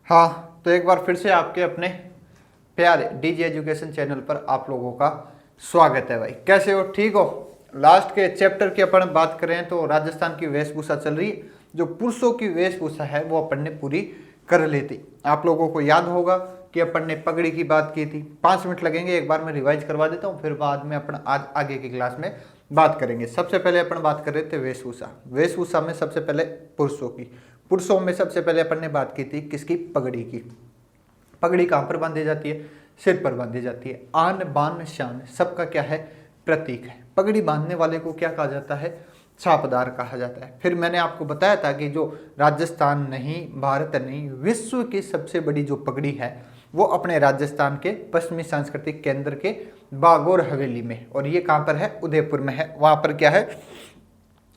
हाँ, तो एक बार फिर से आपके अपने प्यारे डीजी एजुकेशन चैनल पर आप लोगों का स्वागत है भाई। कैसे हो? ठीक हो? लास्ट के चैप्टर की अपन बात करें तो राजस्थान की वेशभूषा चल रही है। जो पुरुषों की वेशभूषा है वो अपन ने पूरी कर ली थी। आप लोगों को याद होगा कि अपन ने पगड़ी की बात की थी। 5 मिनट लगेंगे, एक बार मैं रिवाइज करवा देता हूँ, फिर बाद में अपन आज आगे की क्लास में बात करेंगे। सबसे पहले अपन बात कर रहे थे वेशभूषा। वेशभूषा में सबसे पहले पुरुषों में सबसे पहले अपन ने बात की थी किसकी? पगड़ी की। पगड़ी कहाँ पर बांधी जाती है? सिर पर बांधी जाती है। आन बान शान सबका क्या है? प्रतीक है। पगड़ी बांधने वाले को क्या कहा जाता है? छापदार कहा जाता है। फिर मैंने आपको बताया था कि जो राजस्थान नहीं, भारत नहीं, विश्व की सबसे बड़ी जो पगड़ी है वो अपने राजस्थान के पश्चिमी सांस्कृतिक केंद्र के बागोर हवेली में, और ये कहाँ पर है? उदयपुर में है। वहां पर क्या है?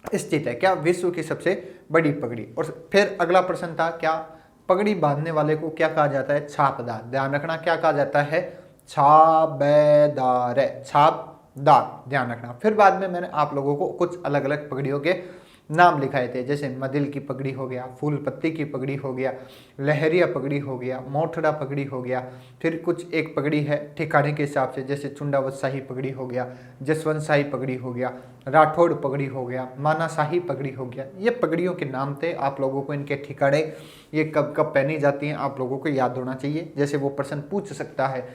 स्थित है। क्या? विश्व की सबसे बड़ी पगड़ी। और फिर अगला प्रश्न था क्या? पगड़ी बांधने वाले को क्या कहा जाता है? छापदार। ध्यान रखना, क्या कहा जाता है? छाबेदार है, छापदार, ध्यान रखना। फिर बाद में मैंने आप लोगों को कुछ अलग अलग पगड़ियों के नाम लिखाए थे, जैसे मदिल की पगड़ी हो गया, फूल पत्ती की पगड़ी हो गया, लहरिया पगड़ी हो गया, मोठड़ा पगड़ी हो गया। फिर कुछ एक पगड़ी है ठिकाने के हिसाब से, जैसे चुंडावत शाही पगड़ी हो गया, जसवंत शाही पगड़ी हो गया, राठौड़ पगड़ी हो गया, माना शाही पगड़ी हो गया। ये पगड़ियों के नाम थे। आप लोगों को इनके ठिकाने, ये कब कब पहनी जाती हैं, आप लोगों को याद होना चाहिए। जैसे वो प्रश्न पूछ सकता है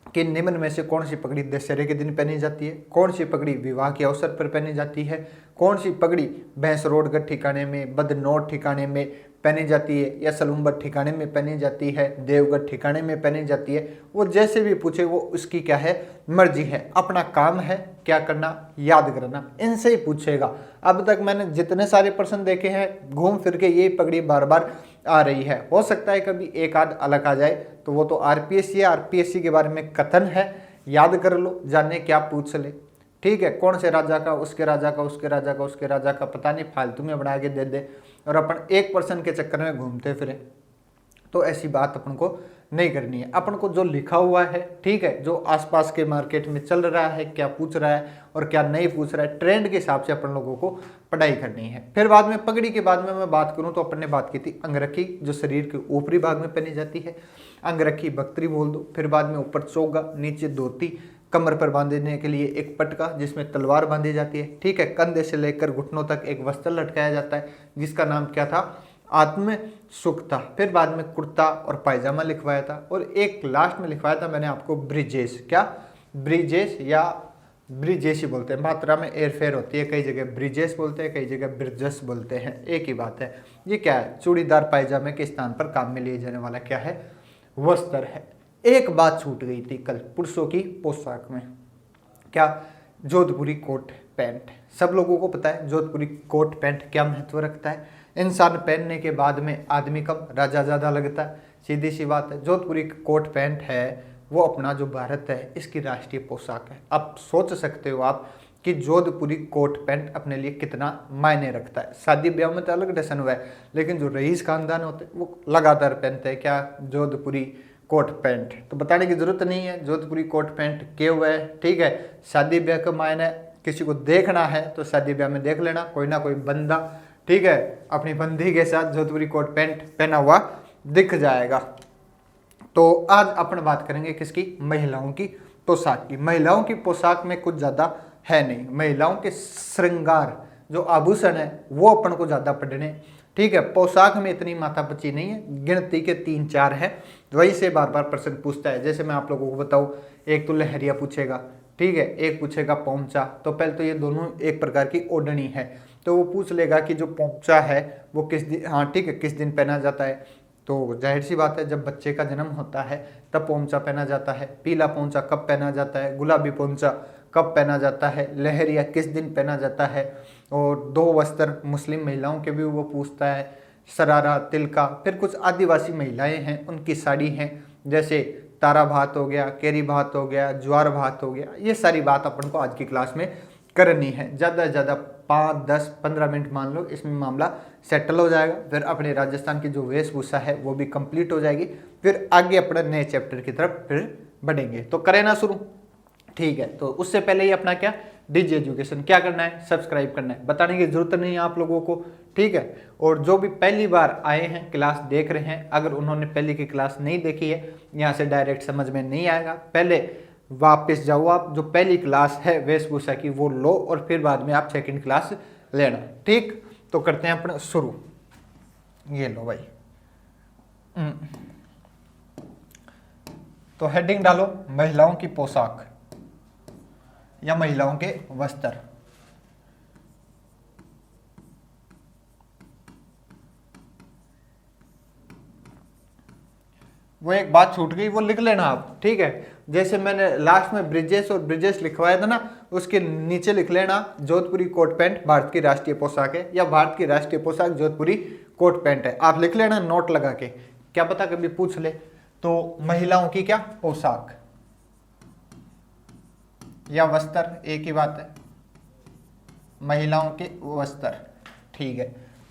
कि निम्न में से कौन सी पगड़ी दशहरे के दिन पहनी जाती है, कौन सी पगड़ी विवाह के अवसर पर पहनी जाती है, कौन सी पगड़ी भैंसरोडगढ़ ठिकाने में, बदनौर ठिकाने में पहनी जाती है, या सलूम्बर ठिकाने में पहनी जाती है, देवगढ़ ठिकाने में पहनी जाती है। वो जैसे भी पूछे वो उसकी क्या है? मर्जी है। अपना काम है क्या करना? याद करना। इनसे ही पूछेगा। अब तक मैंने जितने सारे प्रश्न देखे हैं, घूम फिर के ये पगड़ी बार बार आ रही है। हो सकता है कभी एक आध अलग आ जाए, तो वो तो आरपीएससी है, आरपीएससी के बारे में कथन है, याद कर लो, जाने क्या पूछ ले। ठीक है, कौन से राजा का, उसके राजा का, उसके राजा का, उसके राजा का, पता नहीं, फालतू में बना के दे दे और अपन एक पर्सन के चक्कर में घूमते फिरे। तो ऐसी बात अपन को नहीं करनी है। अपन को जो लिखा हुआ है, ठीक है, जो आसपास के मार्केट में चल रहा है, क्या पूछ रहा है और क्या नहीं पूछ रहा है, ट्रेंड के हिसाब से अपन लोगों को पढ़ाई करनी है। फिर बाद में पगड़ी के बाद में मैं बात करूं तो अपन ने बात की थी अंगरखी, जो शरीर के ऊपरी भाग में पहनी जाती है। अंगरखी बख्तरी बोल दो। फिर बाद में ऊपर चोगा, नीचे धोती, कमर पर बांधने के लिए एक पटका जिसमें तलवार बांधी जाती है। ठीक है, कंधे से लेकर घुटनों तक एक वस्त्र लटकाया जाता है जिसका नाम क्या था? आत्म सुख था। फिर बाद में कुर्ता और पायजामा लिखवाया था, और एक लास्ट में लिखवाया था मैंने आपको ब्रिजेश। क्या? ब्रिजेश या ब्रिजेश ही बोलते हैं, मात्रा में एरफेर होती है। कई जगह ब्रिजेश बोलते हैं, कई जगह ब्रिजस बोलते हैं, एक ही बात है। ये क्या है? चूड़ीदार पायजामे के स्थान पर काम में लिए जाने वाला क्या है? वस्त्र है। एक बात छूट गई थी कल पुरुषों की पोशाक में। क्या? जोधपुरी कोट पैंट। सब लोगों को पता है जोधपुरी कोट पैंट क्या महत्व रखता है। इंसान पहनने के बाद में आदमी कम, राजा ज़्यादा लगता है। सीधी सी बात है। जोधपुरी कोट पैंट है वो अपना जो भारत है इसकी राष्ट्रीय पोशाक है। अब सोच सकते हो आप कि जोधपुरी कोट पैंट अपने लिए कितना मायने रखता है। शादी ब्याह में तो अलग ड्रेसन हुआ है, लेकिन जो रईस खानदान होते हैं वो लगातार पहनते हैं क्या? जोधपुरी कोट पैंट। तो बताने की जरूरत नहीं है जोधपुरी कोट पैंट क्या हुआ है। ठीक है, शादी ब्याह का मायने किसी को देखना है तो शादी ब्याह में देख लेना, कोई ना कोई बंदा, ठीक है, अपनी बंदी के साथ जोधपुरी कोट पैंट पहना हुआ दिख जाएगा। तो आज अपन बात करेंगे किसकी? महिलाओं की पोशाक की। महिलाओं की पोशाक में कुछ ज्यादा है नहीं। महिलाओं के श्रृंगार जो आभूषण है वो अपन को ज्यादा पढ़ने। ठीक है, पोशाक में इतनी माथापच्ची नहीं है, गिनती के 3-4 है, वही से बार बार प्रश्न पूछता है। जैसे मैं आप लोगों को बताऊं, एक तो लहरिया पूछेगा, ठीक है, एक पूछेगा पोंचा। तो पहले तो ये दोनों एक प्रकार की ओढ़नी है, तो वो पूछ लेगा कि जो पोंचा है वो किस दिन, हाँ ठीक है, किस दिन पहना जाता है। तो जाहिर सी बात है जब बच्चे का जन्म होता है तब पोंचा पहना जाता है। पीला पोंचा कब पहना जाता है, गुलाबी पोंचा कब पहना जाता है, लहरिया किस दिन पहना जाता है। और 2 वस्त्र मुस्लिम महिलाओं के भी वो पूछता है, सरारा, तिलका। फिर कुछ आदिवासी महिलाएं हैं उनकी साड़ी हैं, जैसे तारा भात हो गया, केरी भात हो गया, ज्वार भात हो गया। ये सारी बात अपन को आज की क्लास में करनी है। ज़्यादा से ज़्यादा 5, 10, 15 मिनट मान लो, इसमें मामला सेटल हो जाएगा। फिर अपने राजस्थान की जो वेशभूषा है वो भी कंप्लीट हो जाएगी। फिर आगे अपने नए चैप्टर की तरफ फिर बढ़ेंगे। तो करें ना शुरू? ठीक है, तो उससे पहले ही अपना क्या डीजी एजुकेशन। क्या करना है, सब्सक्राइब करना है, बताने की जरूरत नहीं है आप लोगों को, ठीक है। और जो भी पहली बार आए हैं क्लास देख रहे हैं, अगर उन्होंने पहले की क्लास नहीं देखी है, यहाँ से डायरेक्ट समझ में नहीं आएगा, पहले वापस जाओ आप, जो पहली क्लास है वेशभूषा की वो लो और फिर बाद में आप सेकंड क्लास लेना, ठीक। तो करते हैं अपना शुरू। ये लो भाई, तो हेडिंग डालो महिलाओं की पोशाक या महिलाओं के वस्त्र। वो एक बात छूट गई, वो लिख लेना आप, ठीक है। जैसे मैंने लास्ट में ब्रिजेश और ब्रिजेश लिखवाया था ना, उसके नीचे लिख लेना जोधपुरी कोट पैंट भारत की राष्ट्रीय पोशाक है, या भारत की राष्ट्रीय पोशाक जोधपुरी कोट पैंट है। आप लिख लेना नोट लगा के, क्या पता कभी पूछ ले। तो महिलाओं की क्या पोशाक या वस्त्र, एक ही बात है, महिलाओं के वस्त्र, ठीक है।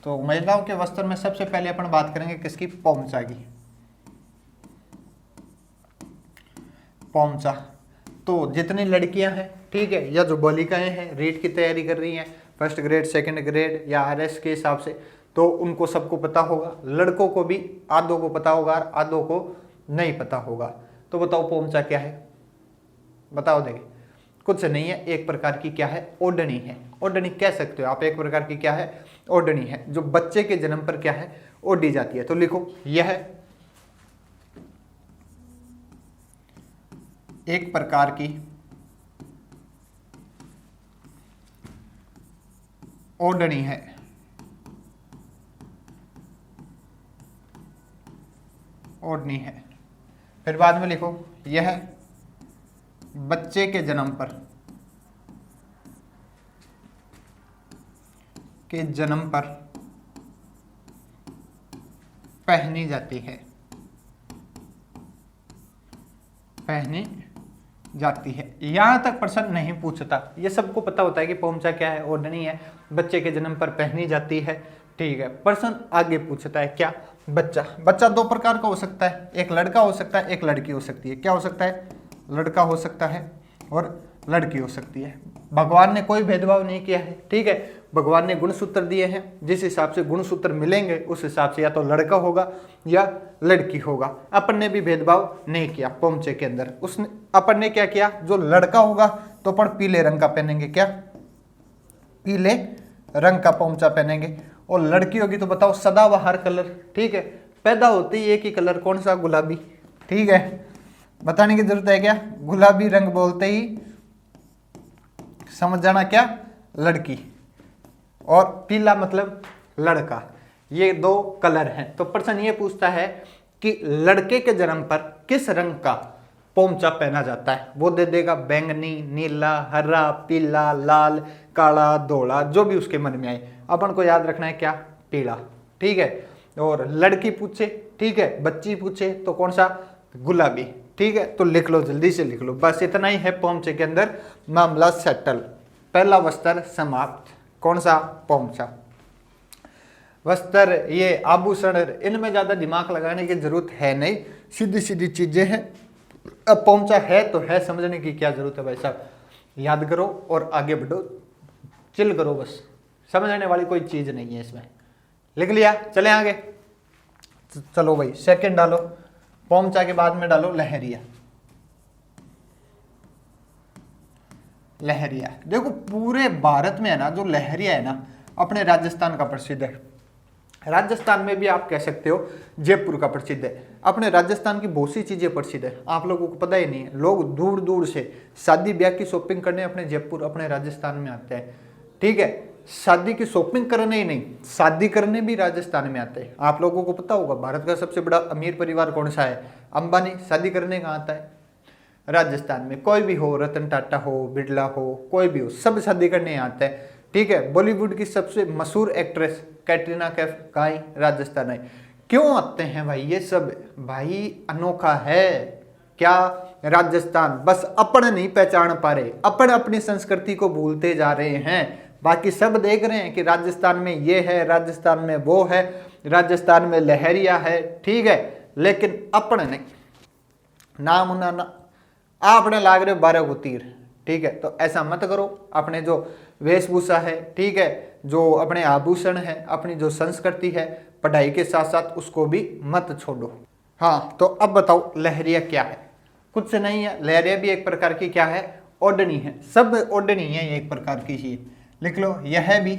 तो महिलाओं के वस्त्र में सबसे पहले अपन बात करेंगे किसकी, पोमचा की। पोमचा, तो जितनी लड़कियां हैं, ठीक है, या जो बालिकाएं हैं, रीट की तैयारी कर रही हैं, फर्स्ट ग्रेड सेकंड ग्रेड या आरएस के हिसाब से, तो उनको सबको पता होगा। लड़कों को भी आधों को पता होगा, आधों को नहीं पता होगा। तो बताओ पोमचा क्या है, बताओ। देखिए कुछ नहीं है, एक प्रकार की क्या है, ओढ़नी है। ओढ़नी कह सकते हो आप, एक प्रकार की क्या है, ओढ़नी है, जो बच्चे के जन्म पर क्या है, ओढ़ी जाती है। तो लिखो यह एक प्रकार की ओढ़नी है। ओढ़नी है। फिर बाद में लिखो यह बच्चे के जन्म पर पहनी जाती है, पहनी जाती है। यहां तक प्रश्न नहीं पूछता, ये सबको पता होता है कि पोमचा क्या है, ओढ़नी है, बच्चे के जन्म पर पहनी जाती है, ठीक है। प्रश्न आगे पूछता है क्या, बच्चा। बच्चा दो प्रकार का हो सकता है, एक लड़का हो सकता है, एक लड़की हो सकती है। क्या हो सकता है, लड़का हो सकता है और लड़की हो सकती है। भगवान ने कोई भेदभाव नहीं किया है, ठीक है। भगवान ने गुणसूत्र दिए हैं, जिस हिसाब से गुणसूत्र मिलेंगे उस हिसाब से या तो लड़का होगा या लड़की होगा। अपन ने भी भेदभाव नहीं किया पोमचे के अंदर। उसने अपन ने क्या किया, जो लड़का होगा तो अपन पीले रंग का पहनेंगे, क्या, पीले रंग का पोमचा पहनेंगे। और लड़की होगी तो बताओ सदाबहार कलर, ठीक है। पैदा होते ही एक ही कलर, कौन सा, गुलाबी, ठीक है। बताने की जरूरत है क्या, गुलाबी रंग बोलते ही समझ जाना क्या, लड़की, और पीला मतलब लड़का। ये दो कलर हैं। तो प्रश्न ये पूछता है कि लड़के के जन्म पर किस रंग का पोमचा पहना जाता है। वो दे देगा बैंगनी, नीला, हरा, पीला, लाल, काला, धोला, जो भी उसके मन में आए। अपन को याद रखना है क्या, पीला, ठीक है। और लड़की पूछे, ठीक है, बच्ची पूछे तो कौन सा, गुलाबी, ठीक है। तो लिख लो, जल्दी से लिख लो, बस इतना ही है पोमचे के अंदर, मामला सेटल। पहला वस्त्र समाप्त, कौन सा, पोमचा। वस्त्र, ये आभूषण, इनमें ज्यादा दिमाग लगाने की जरूरत है नहीं, सीधी सीधी चीजें हैं। अब पोमचा है तो है, समझने की क्या जरूरत है भाई साहब, याद करो और आगे बढ़ो, चिल करो, बस समझने वाली कोई चीज नहीं है इसमें। लिख लिया, चले आगे। चलो भाई सेकंड डालो, पोमचा के बाद में डालो लहरिया। लहरिया, देखो पूरे भारत में है ना, जो लहरिया है ना, अपने राजस्थान का प्रसिद्ध है। राजस्थान में भी आप कह सकते हो जयपुर का प्रसिद्ध है। अपने राजस्थान की बहुत सी चीजें प्रसिद्ध है, आप लोगों को पता ही नहीं है। लोग दूर दूर से शादी ब्याह की शॉपिंग करने अपने जयपुर, अपने राजस्थान में आते हैं, ठीक है। शादी की शॉपिंग करने ही नहीं, शादी करने भी राजस्थान में आते हैं। आप लोगों को पता होगा भारत का सबसे बड़ा अमीर परिवार कौन सा है, अंबानी। शादी करने कहाँ आता है, राजस्थान में। कोई भी हो, रतन टाटा हो, बिरला हो, कोई भी हो, सब शादी करने आते हैं, ठीक है। बॉलीवुड की सबसे मशहूर एक्ट्रेस कैटरीना कैफ कहाँ आई, राजस्थान आई। क्यों आते हैं भाई ये सब, भाई अनोखा है क्या राजस्थान। बस अपन नहीं पहचान पा रहे, अपन अपनी संस्कृति को भूलते जा रहे हैं। बाकी सब देख रहे हैं कि राजस्थान में ये है, राजस्थान में वो है, राजस्थान में लहरिया है, ठीक है, लेकिन अपन नहीं। नाम ना आपने लाग रहे 12 को तीर, ठीक है, तो ऐसा मत करो। अपने जो वेशभूषा है, ठीक है, जो अपने आभूषण है, अपनी जो संस्कृति है, पढ़ाई के साथ साथ उसको भी मत छोड़ो। हाँ, तो अब बताओ लहरिया क्या है? कुछ नहीं है, लहरिया भी एक प्रकार की क्या है? ओढ़नी है। सब ओढ़नी है, एक प्रकार की चीज। लिख लो, यह भी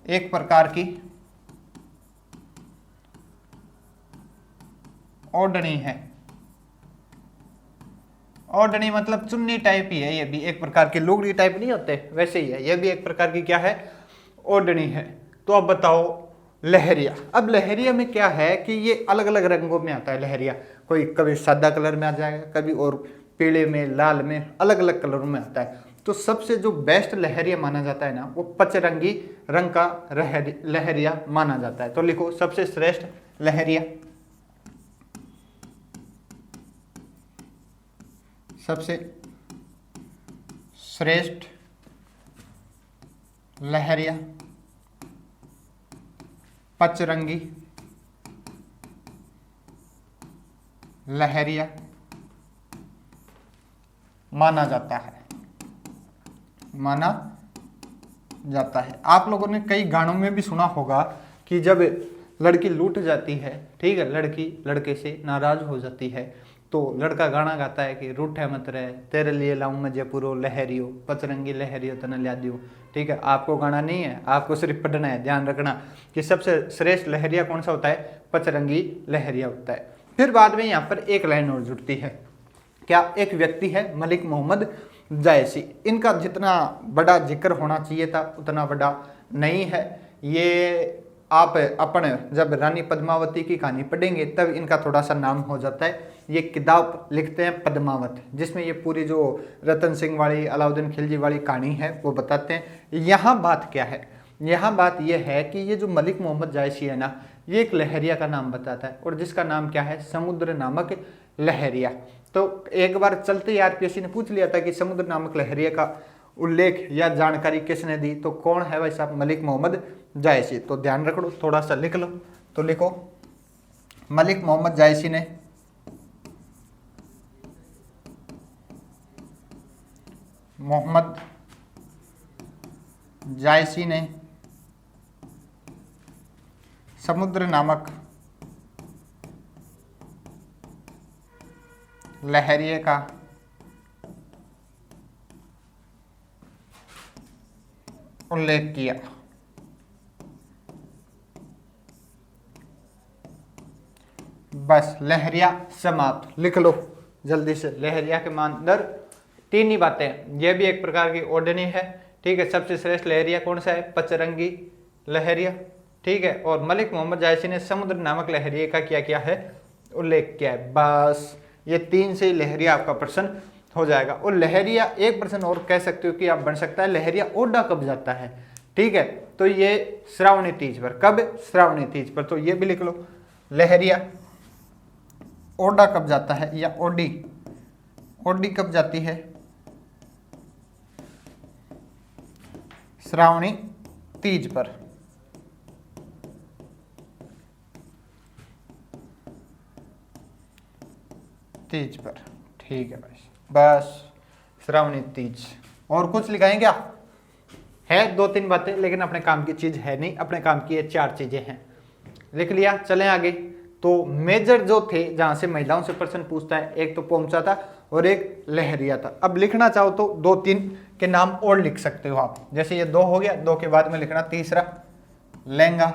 एक प्रकार की ओढ़नी है। ओढ़नी मतलब चुन्नी टाइप ही है, ये भी एक प्रकार की लुगड़ी टाइप नहीं होते, वैसे ही है, ये भी एक प्रकार की क्या है? ओढ़नी है। तो अब बताओ लहरिया। अब लहरिया में क्या है कि ये अलग अलग रंगों में आता है लहरिया। कोई कभी सादा कलर में आ जाएगा, कभी और पीले में, लाल में, अलग अलग कलरों में आता है। तो सबसे जो बेस्ट लहरिया माना जाता है ना, वो पचरंगी रंग का लहरिया माना जाता है। तो लिखो, सबसे श्रेष्ठ लहरिया, सबसे श्रेष्ठ लहरिया पचरंगी लहरिया माना जाता है, माना जाता है। आप लोगों ने कई गानों में भी सुना होगा कि जब लड़की लूट जाती है, ठीक है, लड़की लड़के से नाराज हो जाती है, तो लड़का गाना गाता है कि रूठे मत रहे, तेरे लिए लाऊं मैं जयपुरो लहरियो, पचरंगी लहरियो तने ला दियो। ठीक है, आपको गाना नहीं है, आपको सिर्फ पढ़ना है। ध्यान रखना कि सबसे श्रेष्ठ लहरिया कौन सा होता है? पचरंगी लहरिया होता है। फिर बाद में यहाँ पर एक लाइन और जुड़ती है, क्या? एक व्यक्ति है मलिक मोहम्मद जायसी। इनका जितना बड़ा जिक्र होना चाहिए था उतना बड़ा नहीं है। ये आप अपन जब रानी पद्मावती की कहानी पढ़ेंगे तब इनका थोड़ा सा नाम हो जाता है। ये किताब लिखते हैं पद्मावत, जिसमें ये पूरी जो रतन सिंह वाली, अलाउद्दीन खिलजी वाली कहानी है वो बताते हैं। यहाँ बात क्या है? यहाँ बात यह है कि ये जो मलिक मोहम्मद जायसी है ना, ये एक लहरिया का नाम बताता है, और जिसका नाम क्या है? समुद्र नामक लहरिया। तो एक बार चलते आरपीएससी ने पूछ लिया था कि समुद्र नामक लहरिया का उल्लेख या जानकारी किसने दी, तो कौन है भाई साहब? मलिक मोहम्मद जायसी। तो ध्यान रखो, थोड़ा सा लिख लो। तो लिखो, मलिक मोहम्मद जायसी ने मोहम्मद जायसी ने समुद्र नामक लहरिये का उल्लेख किया। बस, लहरिया समाप्त। लिख लो जल्दी से। लहरिया के अंदर तीन ही बातें। यह भी एक प्रकार की ओढ़नी है, ठीक है। सबसे श्रेष्ठ लहरिया कौन सा है? पचरंगी लहरिया, ठीक है। और मलिक मोहम्मद जायसी ने समुद्र नामक लहरिये का क्या किया है? उल्लेख किया है। बस, ये तीन से लहरिया आपका प्रश्न हो जाएगा। और लहरिया एक प्रश्न और कह सकते हो कि आप बन सकता है, लहरिया ओढ़ा कब जाता है? ठीक है, तो ये श्रावणी तीज पर। कब? श्रावणी तीज पर। तो ये भी लिख लो, लहरिया ओढ़ा कब जाता है, या ओढ़ी कब जाती है? श्रावणी तीज पर। तीज पर, ठीक है भाई। बस, श्रावणी तीज। और कुछ लिखाएं क्या? है दो तीन बातें, लेकिन अपने काम की चीज है नहीं। अपने काम की ये चार चीजें हैं। लिख लिया, चलें आगे। तो मेजर जो थे जहां से महिलाओं से प्रश्न पूछता है, एक तो पोमचा था और एक लहरिया था। अब लिखना चाहो तो दो तीन के नाम और लिख सकते हो आप। जैसे ये दो हो गया, दो के बाद में लिखना तीसरा लहंगा।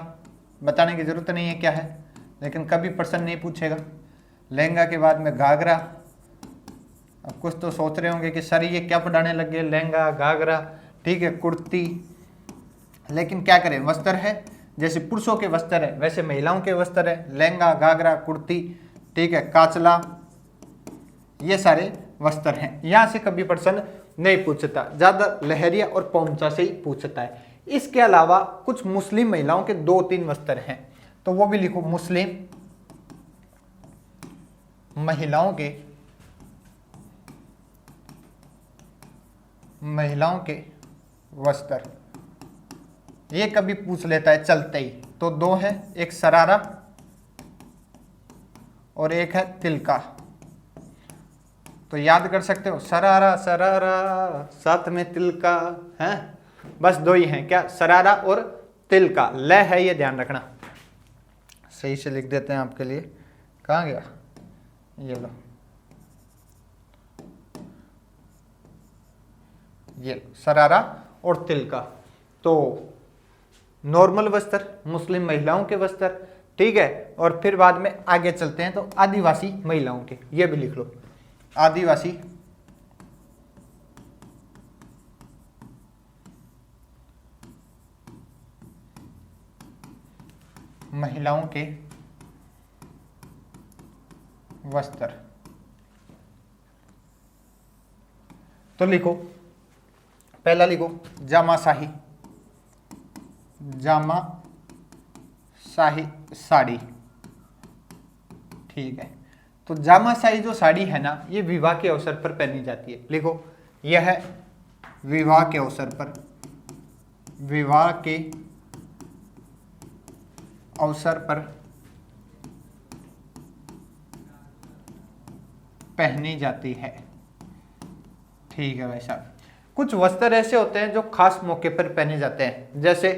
बताने की जरूरत नहीं है क्या है, लेकिन कभी प्रश्न नहीं पूछेगा। लहंगा के बाद में घाघरा। अब कुछ तो सोच रहे होंगे कि सर ये क्या पढ़ाने लग गए, लहंगा घाघरा, ठीक है, कुर्ती। लेकिन क्या करें, वस्त्र है। जैसे पुरुषों के वस्त्र है वैसे महिलाओं के वस्त्र है। लहंगा, घाघरा, कुर्ती, ठीक है, काचला, ये सारे वस्त्र हैं। यहां से कभी प्रश्न नहीं पूछता, ज्यादा लहरिया और पोमचा से ही पूछता है। इसके अलावा कुछ मुस्लिम महिलाओं के दो तीन वस्त्र हैं, तो वो भी लिखो, मुस्लिम महिलाओं के वस्त्र। ये कभी पूछ लेता है चलते ही। तो दो है, एक सरारा और एक है तिलका। तो याद कर सकते हो, सरारा सरारा साथ में तिल का है, बस दो ही हैं क्या, सरारा और तिल का। ल है ये ध्यान रखना, सही से लिख देते हैं आपके लिए। कहाँ गया, ये लो, ये सरारा और तिल का। तो नॉर्मल वस्त्र, मुस्लिम महिलाओं के वस्त्र, ठीक है। और फिर बाद में आगे चलते हैं तो आदिवासी महिलाओं के, ये भी लिख लो, आदिवासी महिलाओं के वस्त्र। तो लिखो, पहला लिखो जामाशाही, जामाशाही साड़ी, ठीक है। तो जामाशाही जो साड़ी है ना, ये विवाह के अवसर पर पहनी जाती है। लिखो, यह है विवाह के अवसर पर, विवाह के अवसर पर पहनी जाती है, ठीक है भाई साहब। कुछ वस्त्र ऐसे होते हैं जो खास मौके पर पहने जाते हैं, जैसे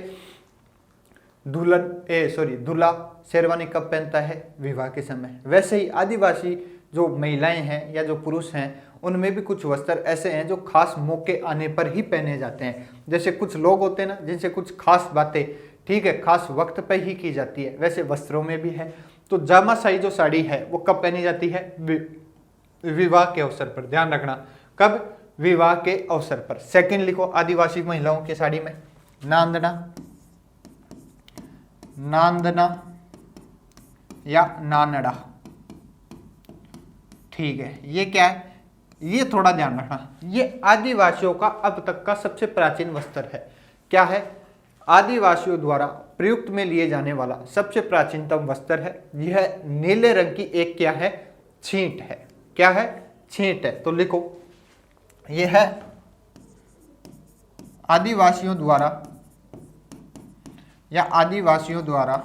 दूल्हा शेरवानी कब पहनता है, विवाह के समय। वैसे ही आदिवासी जो महिलाएं हैं या जो पुरुष हैं, उनमें भी कुछ वस्त्र ऐसे हैं जो खास मौके आने पर ही पहने जाते हैं। जैसे कुछ लोग होते हैं ना, जिनसे कुछ खास बातें, ठीक है, खास वक्त पर ही की जाती है, वैसे वस्त्रों में भी है। तो जामाशाही जो साड़ी है वो कब पहनी जाती है, विवाह के अवसर पर। ध्यान रखना, कब, विवाह के अवसर पर। सेकंड लिखो, आदिवासी महिलाओं की साड़ी में नांदना, नांदना या नानड़ा, ठीक है। ये क्या है, ये थोड़ा ध्यान रखना, ये आदिवासियों का अब तक का सबसे प्राचीन वस्त्र है। क्या है, आदिवासियों द्वारा प्रयुक्त में लिए जाने वाला सबसे प्राचीनतम वस्त्र है। यह नीले रंग की एक क्या है, छींट है। क्या है, छींट है। तो लिखो, यह है आदिवासियों द्वारा या आदिवासियों द्वारा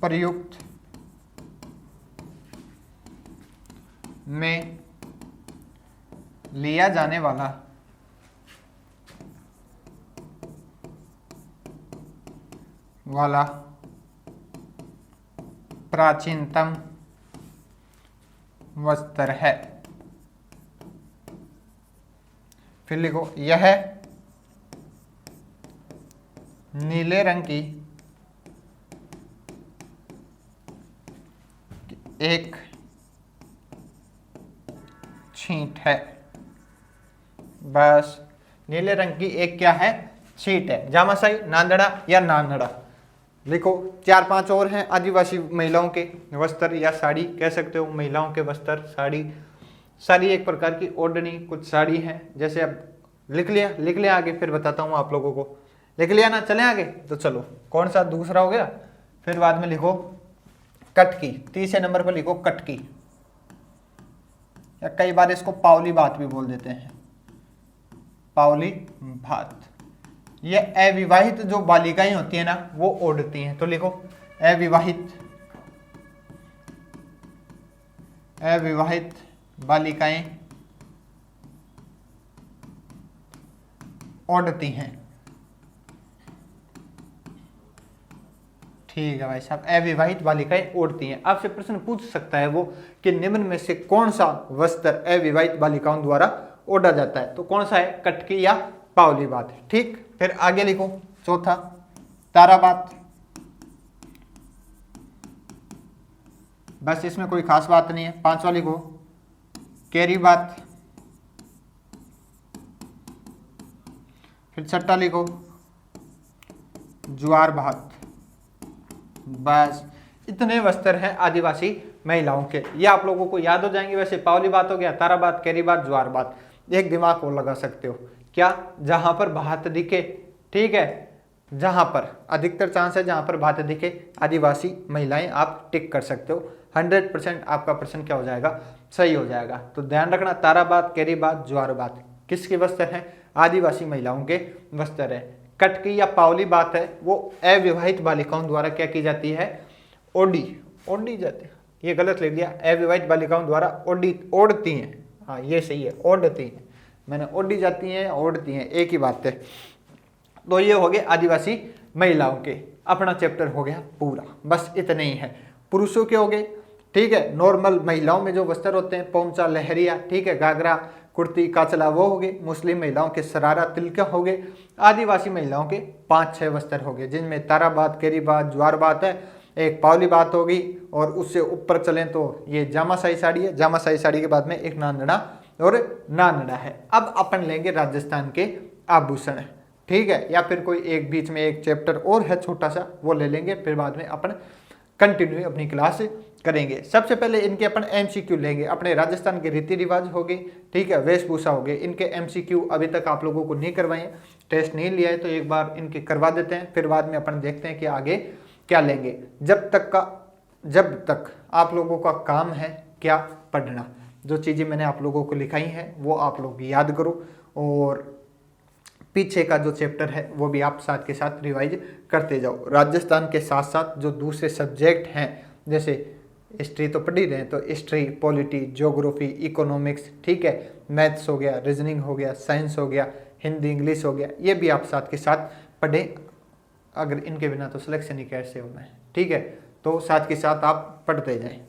प्रयुक्त में लिया जाने वाला प्राचीनतम वस्त्र है। फिर लिखो, यह नीले रंग की एक छींट है। बस, नीले रंग की एक क्या है, छींट है। जामाशाही, नांदड़ा या नानड़ा। लिखो, 4-5 और हैं आदिवासी महिलाओं के वस्त्र या साड़ी कह सकते हो। महिलाओं के वस्त्र, साड़ी, साड़ी एक प्रकार की ओढ़नी, कुछ साड़ी हैं। जैसे अब लिख लिया आगे, फिर बताता हूँ आप लोगों को। लिख लिया ना, चलें आगे। तो चलो, कौन सा दूसरा हो गया। फिर बाद में लिखो कटकी, तीसरे नंबर पर लिखो कटकी, या कई बार इसको पावली बात भी बोल देते हैं, पावली भात। ये अविवाहित जो बालिकाएं होती है ना, वो ओढ़ती हैं। तो लिखो, अविवाहित बालिकाएं ओढ़ती हैं, ठीक है भाई साहब। अविवाहित बालिकाएं ओढ़ती हैं। आपसे प्रश्न पूछ सकता है वो कि निम्न में से कौन सा वस्त्र अविवाहित बालिकाओं द्वारा ओढ़ा जाता है। तो कौन सा है, कटकी या पावली बात, ठीक। फिर आगे लिखो, चौथा ताराबात। बस, इसमें कोई खास बात नहीं है। पांचवा लिखो केरी बात। फिर छठा लिखो ज्वार भात। बस, इतने वस्त्र हैं आदिवासी महिलाओं के, ये आप लोगों को याद हो जाएंगे। वैसे पावली बात हो गया, तारा बात, केरी बात, ज्वार बात। एक दिमाग और लगा सकते हो, क्या, जहां पर भात दिखे, ठीक है, जहां पर अधिकतर चांस है जहां पर भात दिखे, आदिवासी महिलाएं, आप टिक कर सकते हो। 100% आपका प्रश्न क्या हो जाएगा, सही हो जाएगा। तो ध्यान रखना, तारा बात, केरी बात, ज्वार बात किसके वस्त्र हैं, आदिवासी महिलाओं के वस्त्र है। कटकी या पावली बात है, वो अविवाहित बालिकाओं द्वारा क्या की जाती है, ओढ़ी जाती है। ये गलत लिख दिया, अविवाहित बालिकाओं द्वारा ओढ़ती हैं, हाँ ये सही है, ओढ़ती हैं, मैंने ओढ़ी जाती हैं, ओढ़ती हैं, एक ही बात है। तो ये हो गए आदिवासी महिलाओं के, अपना चैप्टर हो गया पूरा, बस इतने ही है। पुरुषों के हो गए, ठीक है, नॉर्मल महिलाओं में जो वस्त्र होते हैं, पोंचा, लहरिया, ठीक है, घाघरा, कुर्ती, काचला, वो हो गए। मुस्लिम महिलाओं के सरारा, तिलका हो गए। आदिवासी महिलाओं के 5-6 वस्त्र हो गए, जिनमें ताराबात, केरीबात, ज्वारबात है, एक पावली बात होगी, और उससे ऊपर चलें तो ये जामाशाही साड़ी है। जामाशाही साड़ी के बाद में एक नांदड़ा और नानड़ा है। अब अपन लेंगे राजस्थान के आभूषण, ठीक है, या फिर कोई एक बीच में एक चैप्टर और है छोटा सा, वो ले लेंगे, फिर बाद में अपन कंटिन्यू अपनी क्लास करेंगे। सबसे पहले इनके अपन एमसीक्यू लेंगे। अपने राजस्थान के रीति रिवाज हो गए, ठीक है, वेशभूषा हो गए, इनके एमसीक्यू अभी तक आप लोगों को नहीं करवाए, टेस्ट नहीं लिया है, तो एक बार इनके करवा देते हैं, फिर बाद में अपन देखते हैं कि आगे क्या लेंगे। जब तक आप लोगों का काम है क्या, पढ़ना। जो चीज़ें मैंने आप लोगों को लिखाई हैं वो आप लोग याद करो, और पीछे का जो चैप्टर है वो भी आप साथ के साथ रिवाइज करते जाओ। राजस्थान के साथ साथ जो दूसरे सब्जेक्ट हैं, जैसे हिस्ट्री तो पढ़ ही रहे हैं, तो हिस्ट्री, पॉलिटी, ज्योग्राफी, इकोनॉमिक्स, ठीक है, मैथ्स हो गया, रीजनिंग हो गया, साइंस हो गया, हिंदी, इंग्लिश हो गया, ये भी आप साथ के साथ पढ़ें। अगर इनके बिना तो सिलेक्शन ही कैसे होना है, ठीक है, तो साथ के साथ आप पढ़ते जाएं।